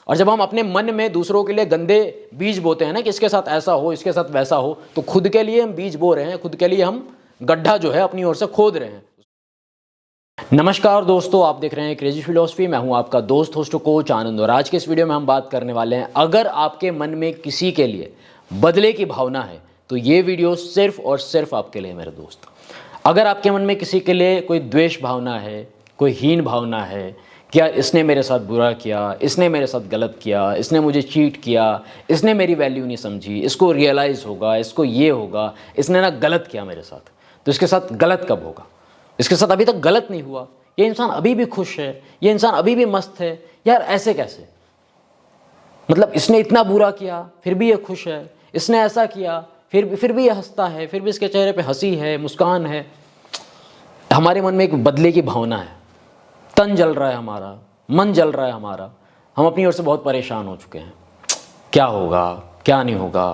और जब हम अपने मन में दूसरों के लिए गंदे बीज बोते हैं ना कि इसके साथ ऐसा हो, इसके साथ वैसा हो, तो खुद के लिए हम बीज बो रहे हैं, खुद के लिए हम गड्ढा जो है अपनी ओर से खोद रहे हैं। नमस्कार दोस्तों, आप देख रहे हैं क्रेजी फिलॉसफी। मैं हूं आपका दोस्त होस्ट कोच आनंद, और आज के इस वीडियो में हम बात करने वाले हैं, अगर आपके मन में किसी के लिए बदले की भावना है तो ये वीडियो सिर्फ और सिर्फ आपके लिए मेरे दोस्त। अगर आपके मन में किसी के लिए कोई द्वेष भावना है, कोई हीन भावना है, क्या इसने मेरे साथ बुरा किया, इसने मेरे साथ गलत किया, इसने मुझे चीट किया, इसने मेरी वैल्यू नहीं समझी, इसको रियलाइज़ होगा, इसको ये होगा, इसने ना गलत किया मेरे साथ, तो इसके साथ गलत कब होगा, इसके साथ अभी तक गलत नहीं हुआ, ये इंसान अभी भी खुश है, ये इंसान अभी भी मस्त है, यार ऐसे कैसे, मतलब इसने इतना बुरा किया फिर भी ये खुश है, इसने ऐसा किया फिर भी ये हंसता है, फिर भी इसके चेहरे पे हंसी है, मुस्कान है। हमारे मन में एक बदले की भावना है, तन जल रहा है हमारा, मन जल रहा है हमारा, हम अपनी ओर से बहुत परेशान हो चुके हैं, क्या होगा क्या नहीं होगा,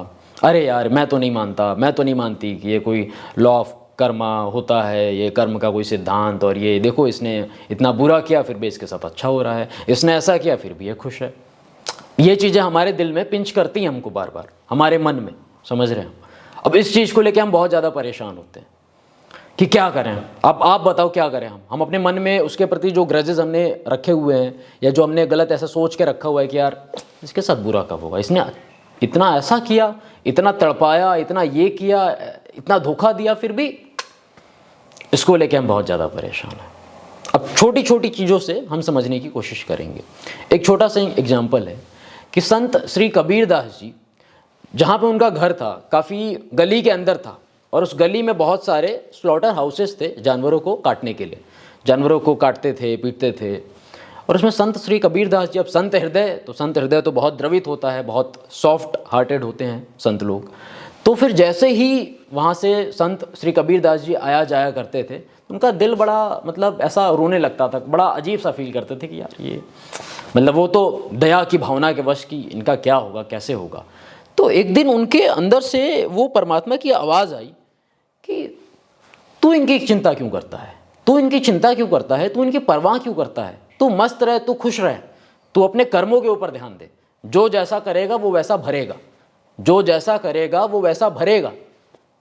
अरे यार मैं तो नहीं मानता, मैं तो नहीं मानती कि ये कोई लॉ ऑफ कर्मा होता है, ये कर्म का कोई सिद्धांत, और ये देखो इसने इतना बुरा किया फिर भी इसके साथ अच्छा हो रहा है, इसने ऐसा किया फिर भी ये खुश है। ये चीज़ें हमारे दिल में पिंच करती हैं हमको बार बार, हमारे मन में, समझ रहे हैं। अब इस चीज़ को लेकर हम बहुत ज़्यादा परेशान होते हैं कि क्या करें। अब आप बताओ क्या करें। हम अपने मन में उसके प्रति जो ग्रजेस हमने रखे हुए हैं, या जो हमने गलत ऐसा सोच के रखा हुआ है कि यार इसके साथ बुरा कब होगा, इसने इतना ऐसा किया, इतना तड़पाया, इतना ये किया, इतना धोखा दिया, फिर भी इसको लेके हम बहुत ज़्यादा परेशान हैं। अब छोटी छोटी चीज़ों से हम समझने की कोशिश करेंगे। एक छोटा सा एग्जाम्पल है कि संत श्री कबीर दास जी, जहाँ पे उनका घर था, काफ़ी गली के अंदर था, और उस गली में बहुत सारे स्लॉटर हाउसेस थे जानवरों को काटने के लिए, जानवरों को काटते थे, पीटते थे। और उसमें संत श्री कबीर दास जी, अब संत हृदय तो बहुत द्रवित होता है, बहुत सॉफ्ट हार्टेड होते हैं संत लोग। तो फिर जैसे ही वहाँ से संत श्री कबीर दास जी आया जाया करते थे, उनका दिल बड़ा मतलब ऐसा रोने लगता था, बड़ा अजीब सा फील करते थे कि यार ये मतलब वो तो दया की भावना के वश की, इनका क्या होगा, कैसे होगा। तो एक दिन उनके अंदर से वो परमात्मा की आवाज़ आई कि तू इनकी चिंता क्यों करता है, तू इनकी चिंता क्यों करता है, तू इनकी परवाह क्यों करता है, तू मस्त रहे, तू खुश रहे, तू अपने कर्मों के ऊपर ध्यान दे, जो जैसा करेगा वो वैसा भरेगा, जो जैसा करेगा वो वैसा भरेगा।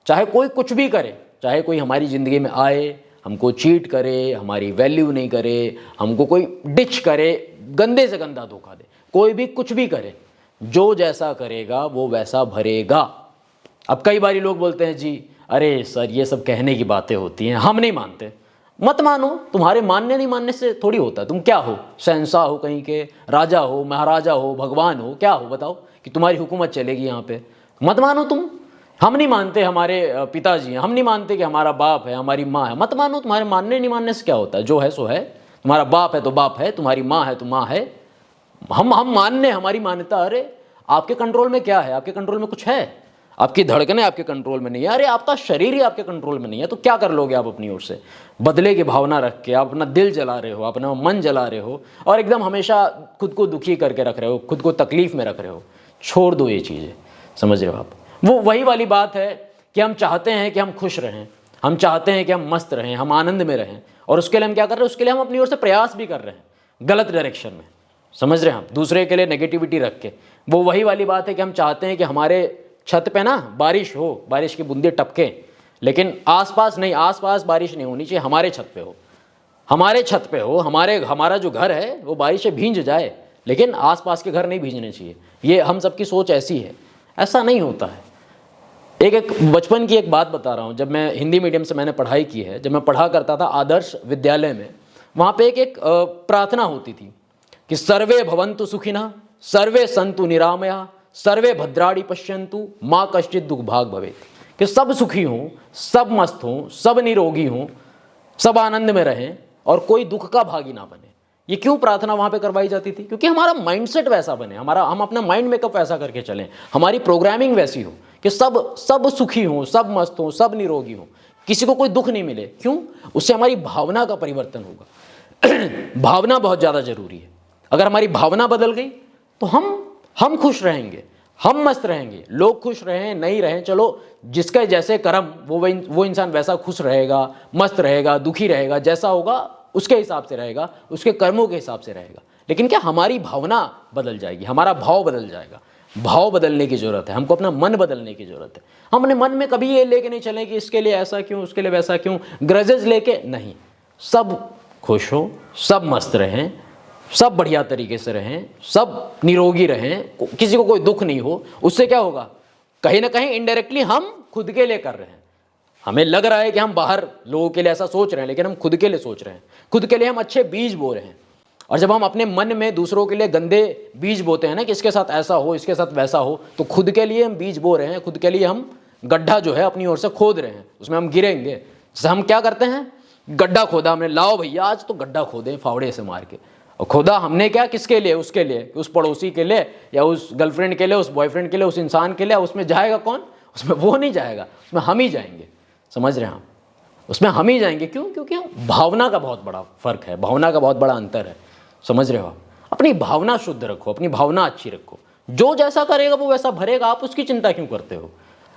चाहे कोई कुछ भी करे, चाहे कोई हमारी ज़िंदगी में आए, हमको चीट करे, हमारी वैल्यू नहीं करे, हमको कोई डिच करे, गंदे से गंदा धोखा दे, कोई भी कुछ भी करे, जो जैसा करेगा वो वैसा भरेगा। अब कई बारी लोग बोलते हैं जी अरे सर ये सब कहने की बातें होती हैं, हम नहीं मानते। मत मानो, तुम्हारे मानने नहीं मानने से थोड़ी होता है। तुम क्या हो, शहंशाह हो कहीं के, राजा हो, महाराजा हो, भगवान हो, क्या हो बताओ कि तुम्हारी हुकूमत चलेगी यहाँ पे। मत मानो तुम। हम नहीं मानते हमारे पिताजी हैं, हम नहीं मानते कि हमारा बाप है, हमारी माँ है। मत मानो, तुम्हारे मानने नहीं मानने से क्या होता है, जो है सो है। तुम्हारा बाप है तो बाप है, तुम्हारी माँ है तो माँ है। हम मानने, हमारी मान्यता, अरे आपके कंट्रोल में क्या है, आपके कंट्रोल में कुछ है, आपकी धड़कनें आपके कंट्रोल में नहीं है, अरे आपका शरीर ही आपके कंट्रोल में नहीं है, तो क्या कर लोगे आप अपनी ओर से। बदले की भावना रख के आप अपना दिल जला रहे हो, अपना मन जला रहे हो, और एकदम हमेशा खुद को दुखी करके रख रहे हो, खुद को तकलीफ में रख रहे हो। छोड़ दो ये चीज़ें, समझ रहे हो आप। वो वही वाली बात है कि हम चाहते हैं कि हम खुश रहें, हम चाहते हैं कि हम मस्त रहें, हम आनंद में रहें, और उसके लिए हम क्या कर रहे हैं, उसके लिए हम अपनी ओर से प्रयास भी कर रहे हैं गलत डायरेक्शन में, समझ रहे हैं हम, दूसरे के लिए नेगेटिविटी रख के। वो वही वाली बात है कि हम चाहते हैं कि हमारे छत पे ना बारिश हो, बारिश की बूंदें टपके, लेकिन आसपास नहीं, आसपास बारिश नहीं होनी चाहिए, हमारे छत पे हो, हमारे छत पे हो, हमारा जो घर है वो बारिश से भींज जाए, लेकिन आसपास के घर नहीं भींजने चाहिए। ये हम सबकी सोच ऐसी है, ऐसा नहीं होता है। एक बचपन की एक बात बता रहा हूँ। जब मैं हिंदी मीडियम से मैंने पढ़ाई की है, जब मैं पढ़ा करता था आदर्श विद्यालय में, वहाँ पे एक प्रार्थना होती थी कि सर्वे भवन्तु सुखिनः, सर्वे सन्तु निरामया, सर्वे भद्राणि पश्यन्तु, माँ कश्चित् दुख भाग भवेत्। कि सब सुखी हों, सब मस्त हों, सब निरोगी हों, सब आनंद में रहें, और कोई दुख का भागी ना बने। ये क्यों प्रार्थना वहाँ पे करवाई जाती थी? क्योंकि हमारा माइंडसेट वैसा बने, हम अपना माइंड मेकअप वैसा करके चलें, हमारी प्रोग्रामिंग वैसी हो कि सब सुखी हों, सब मस्त हों, सब निरोगी हों, किसी को कोई दुख नहीं मिले। क्यों? उससे हमारी भावना का परिवर्तन होगा। भावना बहुत ज़्यादा जरूरी है। अगर हमारी भावना बदल गई तो हम खुश रहेंगे, हम मस्त रहेंगे। लोग खुश रहें नहीं रहें, चलो जिसके जैसे कर्म वो इंसान वैसा खुश रहेगा, मस्त रहेगा, दुखी रहेगा, जैसा होगा उसके हिसाब से रहेगा, उसके कर्मों के हिसाब से रहेगा। लेकिन क्या हमारी भावना बदल जाएगी, हमारा भाव बदल जाएगा। भाव बदलने की ज़रूरत है, हमको अपना मन बदलने की ज़रूरत है। हम अपने मन में कभी ये लेके नहीं चलें कि इसके लिए ऐसा क्यों, उसके लिए वैसा क्यों, ग्रजेस लेके नहीं। सब खुश हो, सब मस्त रहें, सब बढ़िया तरीके से रहें, सब निरोगी रहें, किसी को कोई दुख नहीं हो। उससे क्या होगा, कहीं ना कहीं इनडायरेक्टली हम खुद के लिए कर रहे हैं। हमें लग रहा है कि हम बाहर लोगों के लिए ऐसा सोच रहे हैं, लेकिन हम खुद के लिए सोच रहे हैं, खुद के लिए हम अच्छे बीज बो रहे हैं। और जब हम अपने मन में दूसरों के लिए गंदे बीज बोते हैं ना कि इसके साथ ऐसा हो, इसके साथ वैसा हो, तो खुद के लिए हम बीज बो रहे हैं, खुद के लिए हम गड्ढा जो है अपनी ओर से खोद रहे हैं, उसमें हम गिरेंगे। जैसे हम क्या करते हैं, गड्ढा खोदा हमने, लाओ भैया आज तो गड्ढा खोदे फावड़े से मार के, और खोदा हमने क्या, किसके लिए, उसके लिए, उस पड़ोसी के लिए, या उस गर्लफ्रेंड के लिए, उस बॉयफ्रेंड के लिए, उस इंसान के लिए। उसमें जाएगा कौन, उसमें वो नहीं जाएगा, उसमें हम ही जाएंगे। समझ रहे हैं हम, उसमें हम ही जाएंगे। क्यों? क्योंकि भावना का बहुत बड़ा फर्क है, भावना का बहुत बड़ा अंतर है। समझ रहे हो आप? अपनी भावना शुद्ध रखो, अपनी भावना अच्छी रखो। जो जैसा करेगा वो वैसा भरेगा, आप उसकी चिंता क्यों करते हो,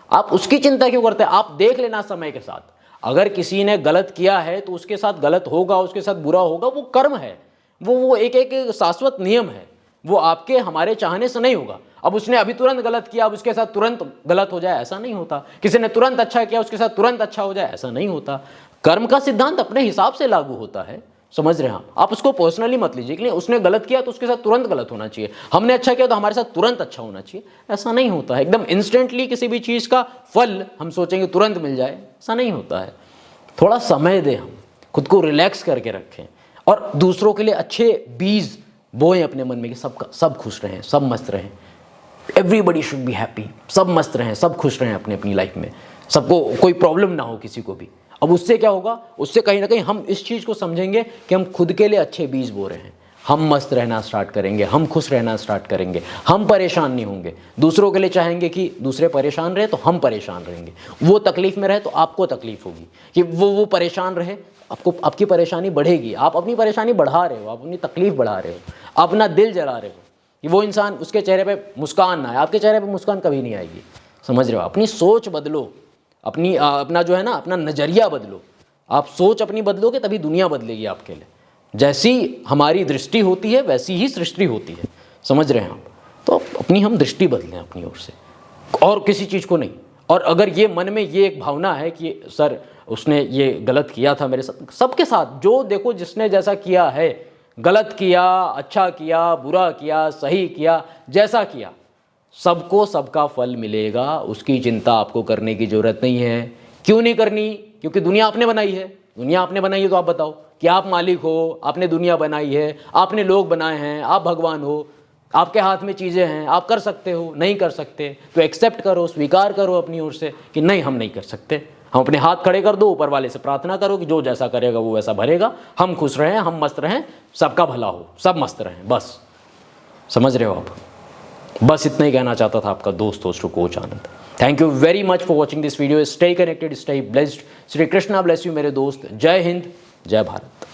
आप उसकी चिंता क्यों करते हैं? आप देख लेना समय के साथ, अगर किसी ने गलत किया है तो उसके साथ गलत होगा, उसके साथ बुरा होगा, वो कर्म है, वो एक शाश्वत नियम है, वो आपके हमारे चाहने से नहीं होगा। अब उसने अभी तुरंत गलत किया, अब उसके साथ तुरंत गलत हो जाए, ऐसा नहीं होता। किसी ने तुरंत अच्छा किया, उसके साथ तुरंत अच्छा हो जाए, ऐसा नहीं होता। कर्म का सिद्धांत अपने हिसाब से लागू होता है। समझ रहे हैं आप उसको पर्सनली मत लीजिए कि उसने गलत किया तो उसके साथ तुरंत गलत होना चाहिए, हमने अच्छा किया तो हमारे साथ तुरंत अच्छा होना चाहिए, ऐसा नहीं होता है। एकदम इंस्टेंटली किसी भी चीज़ का फल हम सोचेंगे तुरंत मिल जाए, ऐसा नहीं होता है। थोड़ा समय दें, हम खुद को रिलैक्स करके रखें और दूसरों के लिए अच्छे बीज बोएं अपने मन में कि सब खुश रहें, सब मस्त रहें। एवरीबडी शुड बी हैप्पी, सब मस्त रहें, सब खुश रहें अपनी अपनी लाइफ में, सबको कोई प्रॉब्लम ना हो किसी को भी। अब उससे क्या होगा, उससे कहीं ना कहीं हम इस चीज़ को समझेंगे कि हम खुद के लिए अच्छे बीज बो रहे हैं, हम मस्त रहना स्टार्ट करेंगे, हम खुश रहना स्टार्ट करेंगे, हम परेशान नहीं होंगे। दूसरों के लिए चाहेंगे कि दूसरे परेशान रहे तो हम परेशान रहेंगे, वो तकलीफ़ में रहे तो आपको तकलीफ़ होगी कि वो परेशान रहे, आपको आपकी परेशानी बढ़ेगी। आप अपनी परेशानी बढ़ा रहे हो, आप अपनी तकलीफ़ बढ़ा रहे हो, अपना दिल जला रहे हो कि वो इंसान, उसके चेहरे पे मुस्कान ना आए, आपके चेहरे पे मुस्कान कभी नहीं आएगी। समझ रहे हो? अपनी सोच बदलो, अपना जो है ना, अपना नज़रिया बदलो। आप सोच अपनी बदलोगे तभी दुनिया बदलेगी आपके लिए। जैसी हमारी दृष्टि होती है वैसी ही सृष्टि होती है। समझ रहे हैं आप? तो अपनी हम दृष्टि बदलें अपनी ओर से, और किसी चीज़ को नहीं। और अगर ये मन में ये एक भावना है कि सर उसने ये गलत किया था मेरे साथ, सबके साथ, जो देखो जिसने जैसा किया है, गलत किया, अच्छा किया, बुरा किया, सही किया, जैसा किया, सबको सबका फल मिलेगा। उसकी चिंता आपको करने की ज़रूरत नहीं है। क्यों नहीं करनी? क्योंकि दुनिया आपने बनाई है। दुनिया आपने बनाई है तो आप बताओ कि आप मालिक हो, आपने दुनिया बनाई है, आपने लोग बनाए हैं, आप भगवान हो, आपके हाथ में चीज़ें हैं, आप कर सकते हो, नहीं कर सकते तो एक्सेप्ट करो, स्वीकार करो अपनी ओर से कि नहीं हम नहीं कर सकते। हम अपने हाथ खड़े कर दो, ऊपर वाले से प्रार्थना करो कि जो जैसा करेगा वो वैसा भरेगा, हम खुश रहें, हम मस्त रहें, सबका भला हो, सब मस्त रहें, बस। समझ रहे हो आप? बस इतना ही कहना चाहता था आपका दोस्त coach Anand. Thank you very much for watching this video. Stay connected, stay blessed. Shri Krishna bless you मेरे दोस्त। जय हिंद, जय भारत।